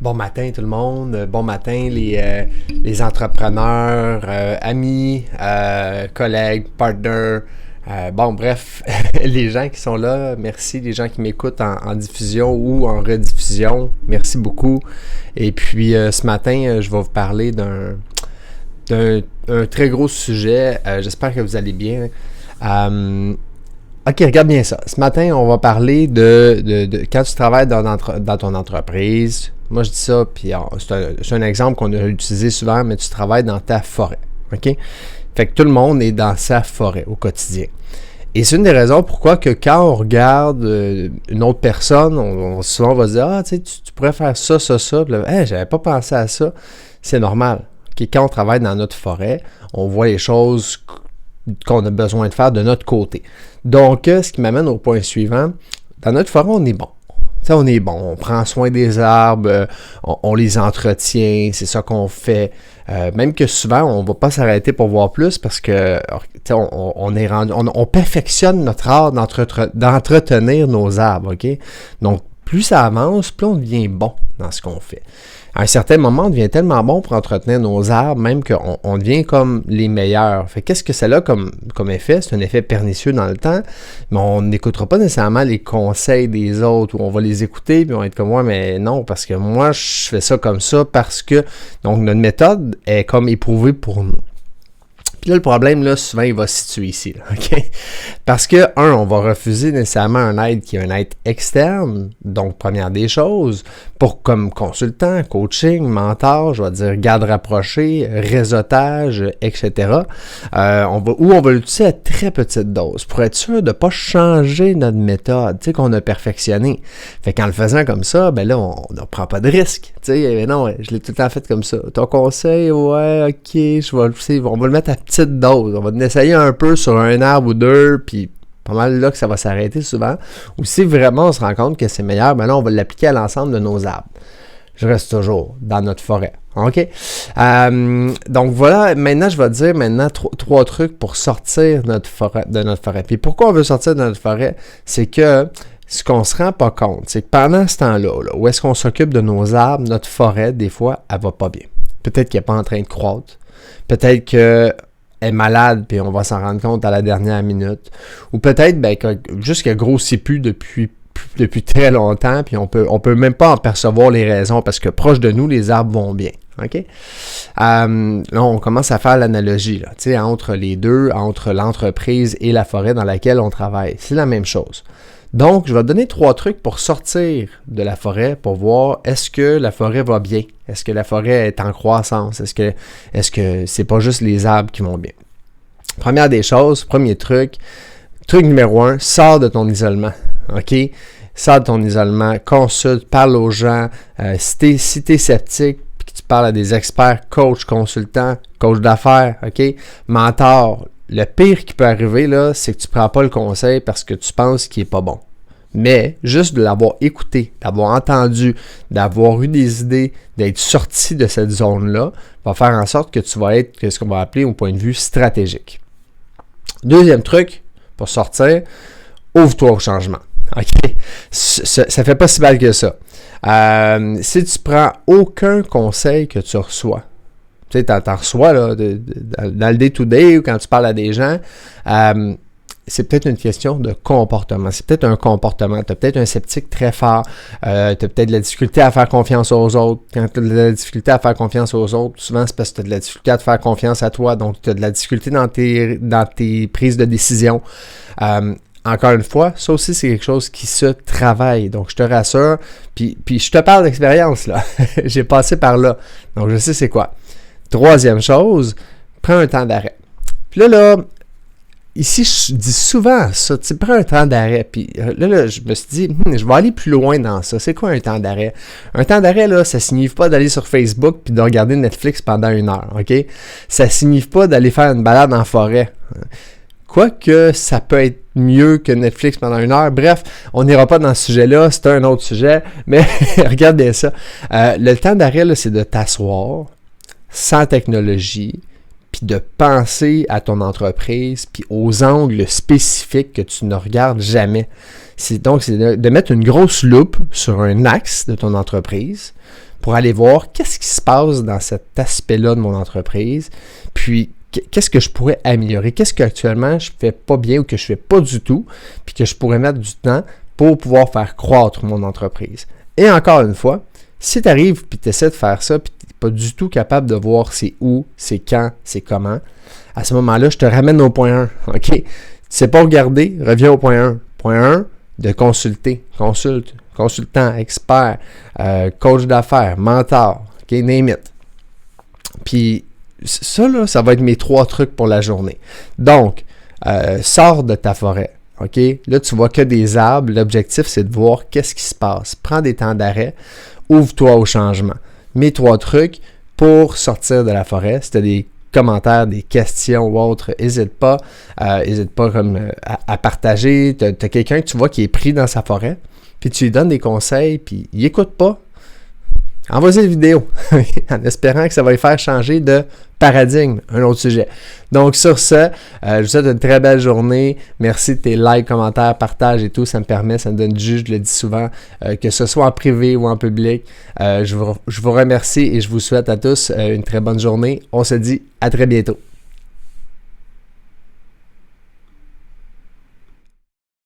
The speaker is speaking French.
Bon matin tout le monde, bon matin les entrepreneurs, amis, collègues, partners, bon bref, les gens qui sont là, merci les gens qui m'écoutent en diffusion ou en rediffusion, merci beaucoup. Et puis ce matin, je vais vous parler d'un très gros sujet, j'espère que vous allez bien. Ok, regarde bien ça. Ce matin, on va parler de quand tu travailles dans ton entreprise. Moi, je dis ça, puis c'est un exemple qu'on a utilisé souvent, mais tu travailles dans ta forêt. OK? Fait que tout le monde est dans sa forêt au quotidien. Et c'est une des raisons pourquoi que quand on regarde une autre personne, souvent on va se dire « Ah, tu sais, tu pourrais faire ça, ça, ça. » Puis là, « Hey, j'avais pas pensé à ça. » C'est normal. Okay? Quand on travaille dans notre forêt, on voit les choses qu'on a besoin de faire de notre côté. Donc, ce qui m'amène au point suivant, dans notre forêt, on est bon. T'sais, on est bon, on prend soin des arbres, on les entretient, c'est ça qu'on fait. Même que souvent, on ne va pas s'arrêter pour voir plus parce que on perfectionne notre art d'entretenir nos arbres. Okay? Donc, plus ça avance, plus on devient bon dans ce qu'on fait. À un certain moment, on devient tellement bon pour entretenir nos arbres, même qu'on devient comme les meilleurs. Fait qu'est-ce que ça a comme effet? C'est un effet pernicieux dans le temps, mais on n'écoutera pas nécessairement les conseils des autres, ou on va les écouter, puis on va être comme « Ouais, mais non, parce que moi, je fais ça comme ça, parce que... » Donc, notre méthode est comme éprouvée pour nous. Puis là, le problème, là, souvent, il va se situer ici, là, OK? Parce que, on va refuser nécessairement un aide qui est un aide externe, donc, première des choses, pour comme consultant, coaching, mentor, je vais dire garde rapprochée, réseautage, etc. On va l'utiliser à très petite dose pour être sûr de ne pas changer notre méthode, tu sais, qu'on a perfectionnée. Fait qu'en le faisant comme ça, ben là, on ne prend pas de risque, tu sais, non, je l'ai tout le temps fait comme ça. Ton conseil, ouais, ok, on va le mettre à petite dose. On va essayer un peu sur un arbre ou deux, puis pas mal là que ça va s'arrêter souvent. Ou si vraiment on se rend compte que c'est meilleur, ben là, on va l'appliquer à l'ensemble de nos arbres. Je reste toujours dans notre forêt. OK? Donc voilà, maintenant, je vais te dire trois trucs pour sortir de notre forêt. Puis pourquoi on veut sortir de notre forêt? C'est que ce qu'on ne se rend pas compte, c'est que pendant ce temps-là, là, où est-ce qu'on s'occupe de nos arbres, notre forêt, des fois, elle va pas bien. Peut-être qu'elle n'est pas en train de croître. Peut-être qu'elle est malade, puis on va s'en rendre compte à la dernière minute. Ou peut-être juste qu'elle ne grossit plus depuis très longtemps, puis on peut même pas en percevoir les raisons, parce que proche de nous, les arbres vont bien. OK? Là, on commence à faire l'analogie là, entre les deux, entre l'entreprise et la forêt dans laquelle on travaille. C'est la même chose. Donc, je vais te donner 3 trucs pour sortir de la forêt, pour voir est-ce que la forêt va bien? Est-ce que la forêt est en croissance? Est-ce que c'est pas juste les arbres qui vont bien? Première des choses, premier truc numéro 1, sors de ton isolement. OK? Sors de ton isolement, consulte, parle aux gens. Si t'es sceptique, puis que tu parles à des experts, coach, consultants, coach d'affaires, OK? Mentor. Le pire qui peut arriver, là, c'est que tu ne prends pas le conseil parce que tu penses qu'il n'est pas bon. Mais juste de l'avoir écouté, d'avoir entendu, d'avoir eu des idées, d'être sorti de cette zone-là, va faire en sorte que tu vas être ce qu'on va appeler au point de vue stratégique. Deuxième truc pour sortir, ouvre-toi au changement. OK? Ça fait pas si mal que ça. Si tu prends aucun conseil que tu reçois, tu sais, t'en reçois là, dans le day-to-day ou quand tu parles à des gens, c'est peut-être une question de comportement. C'est peut-être un comportement. Tu as peut-être un sceptique très fort. Tu as peut-être de la difficulté à faire confiance aux autres. Quand tu as de la difficulté à faire confiance aux autres, souvent c'est parce que tu as de la difficulté à te faire confiance à toi. Donc, tu as de la difficulté dans tes prises de décision. Encore une fois, ça aussi, c'est quelque chose qui se travaille. Donc, je te rassure. Puis je te parle d'expérience, là. J'ai passé par là. Donc, je sais c'est quoi. Troisième chose, prends un temps d'arrêt. Puis là, ici, je dis souvent ça, tu prends un temps d'arrêt. Puis là, je me suis dit, je vais aller plus loin dans ça. C'est quoi un temps d'arrêt? Un temps d'arrêt, là, ça signifie pas d'aller sur Facebook puis de regarder Netflix pendant 1 heure, OK? Ça signifie pas d'aller faire une balade en forêt. Quoique, ça peut être mieux que Netflix pendant 1 heure. Bref, on n'ira pas dans ce sujet-là, c'est un autre sujet, mais regardez ça. Le temps d'arrêt, là, c'est de t'asseoir, sans technologie, puis de penser à ton entreprise, puis aux angles spécifiques que tu ne regardes jamais. C'est de mettre une grosse loupe sur un axe de ton entreprise pour aller voir qu'est-ce qui se passe dans cet aspect-là de mon entreprise, puis qu'est-ce que je pourrais améliorer, qu'est-ce qu'actuellement je ne fais pas bien ou que je ne fais pas du tout, puis que je pourrais mettre du temps pour pouvoir faire croître mon entreprise. Et encore une fois, si tu arrives et tu essaies de faire ça, puis tu n'es pas du tout capable de voir c'est où, c'est quand, c'est comment, à ce moment-là, je te ramène au point 1. OK? Tu ne sais pas regarder, reviens au point 1. Point 1, de consulter. Consultant, expert, coach d'affaires, mentor, OK? Name it. Puis ça, là, ça va être mes 3 trucs pour la journée. Donc, sors de ta forêt. OK? Là, tu vois que des arbres. L'objectif, c'est de voir qu'est-ce qui se passe. Prends des temps d'arrêt. Ouvre-toi au changement. Mes 3 trucs pour sortir de la forêt. Si tu as des commentaires, des questions ou autres, n'hésite pas. À partager. Tu as quelqu'un que tu vois qui est pris dans sa forêt, puis tu lui donnes des conseils, puis il n'écoute pas. Envoie-y une vidéo en espérant que ça va lui faire changer de paradigme, un autre sujet. Donc sur ce, je vous souhaite une très belle journée. Merci de tes likes, commentaires, partages et tout. Ça me donne du jus, je le dis souvent, que ce soit en privé ou en public. Je vous remercie et je vous souhaite à tous une très bonne journée. On se dit à très bientôt.